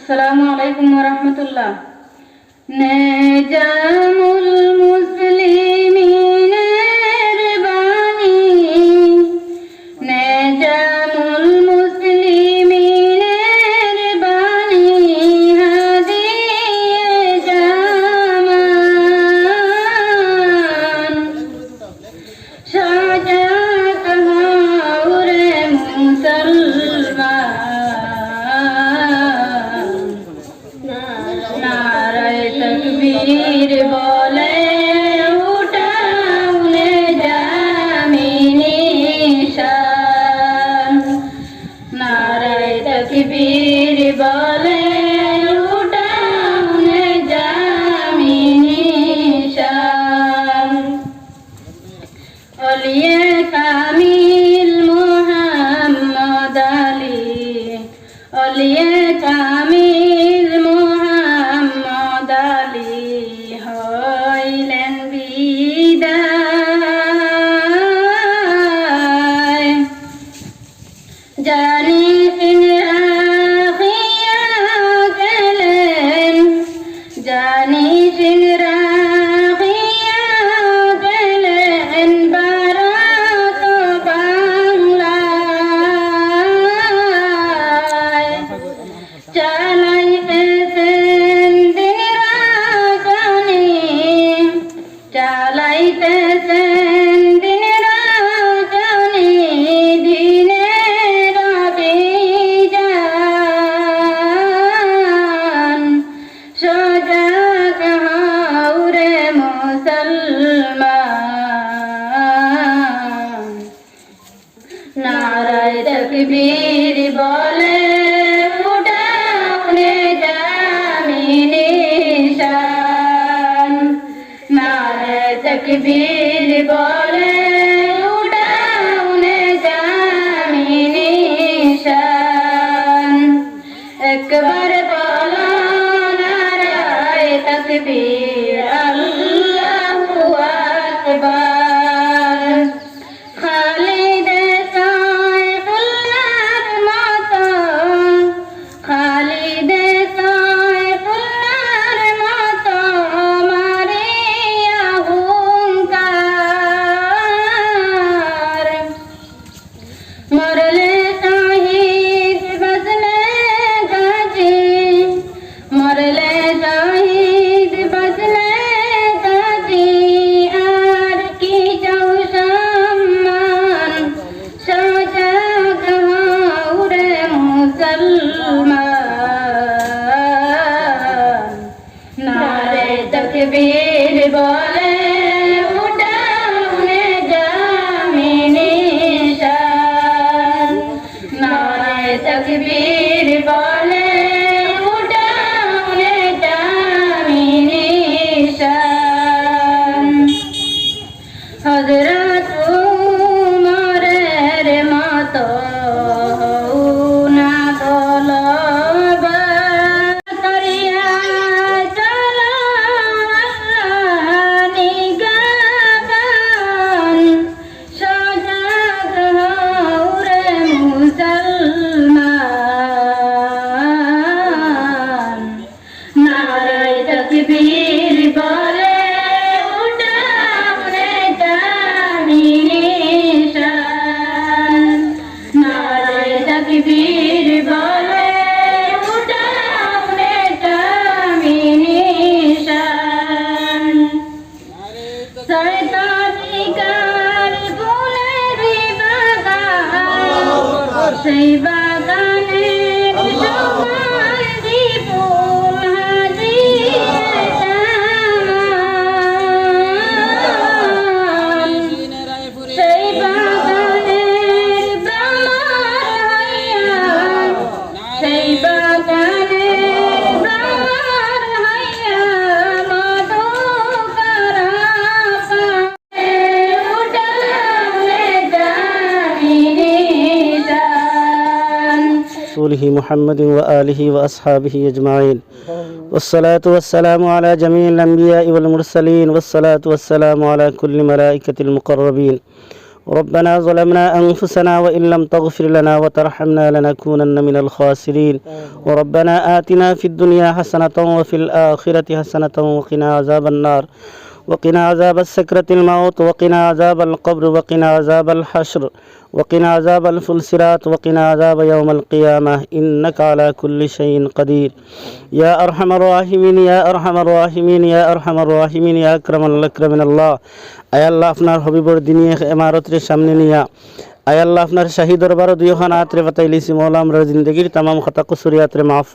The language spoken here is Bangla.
আসসালামু আলাইকুম ওয়া রাহমাতুল্লাহ। নেজামুল মুসলিমিনের বাণী, নেজামুল মুসলিমিনের বাণী, হাদিয়ে জামান সাজা কাহাউরে মুসলমান, নারায়ে তাকবীর বলে উঠাউনে জামিনী শান, নারায়ে তাকবীর বলে উঠাউনে জামিনী শান। ওলিয়ে কামিল মুহাম্মদ আলী, ওলিয়ে কামিল মুহাম্মদ আলী হইলেন বিদায়, জানি রাখিয়া গেলেন, জানি রাখিয়া গেলেন ভারত বাংলায়, চালাইতেছেন দিন রাজনী, চালাইতেছেন দিন রাজনী, দিনের অভিযান সোজা কাহাউরে মুসলমান, নারায়ে তাকবীর বলে উঠাউনে জামিনী শান, নারায়ে তাকবীর বলে উঠাউনে জামিনী শান। একবার বলো নারায়ে তাকবীর, আল্লাহু আকবার। খালিদে সাইফুল্লাহর মতো, খালিদে সাইফুল্লাহর মতো মারিয়া হুঙ্কার, মরলে শহীদ বাজলে গাজী, মরলে শহীদ বাজলে গাজী, আর কি চাও সম্মান সোজা কাহাউরে মুসলমান, নারায়ে তাকবীর বলে উঠাউনে জামিনী শান, নারায়ে তাকবীর বলে উঠাউনে জামিনী শান। হযরত উমরের মতো না বলবান করিয়া চলো আল্লাহর নিগাহবান, সোজা কাহাউরে মুসলমান, নারায়ে তাকবীর বলে উঠাউনে জামিনী শান, নারায়ে তাকবীর বলে উঠাউনে জামিনী শান। শয়তানি কার ফুলেরি বাগান, সেই বাগানের সুগন্ধি ফুল হাজিয়ে জামান, সেই বাগানের ভ্রমর হইয়া, সেই বাগানের ভ্রমর হইয়া মধুকরা পানে উঠাউনে জামিনী শান। رسوله محمد وآله وأصحابه أجمعين، والصلاة والسلام على جميع الأنبياء والمرسلين، والصلاة والسلام على كل ملائكة المقربين، ربنا ظلمنا أنفسنا وإن لم تغفر لنا وترحمنا لنكونن من الخاسرين وربنا آتنا في الدنيا حسنة وفي الآخرة حسنة وقنا عذاب النار وقنا عذاب السكرة الموت وقنا عذاب القبر وقنا عذاب الحشر وقنا عذاب الفلسرات وقنا عذاب يوم القيامة إنك على كل شيء قدير يا أرحم الراحمين يا أرحم الراحمين يا أرحم الراحمين يا أكرم الأكرمين الله আয় আল্লাহ আপনার হবিবর দিনী ইমারতের সামনে নিয়া আয় আল্লাহ আপনার শাহী দরবার দুইখান আত্রে বাতাইলিছি মৌলা আমরা জিন্দগির তামাম খাতা কুসুরিয়াতরে মাফ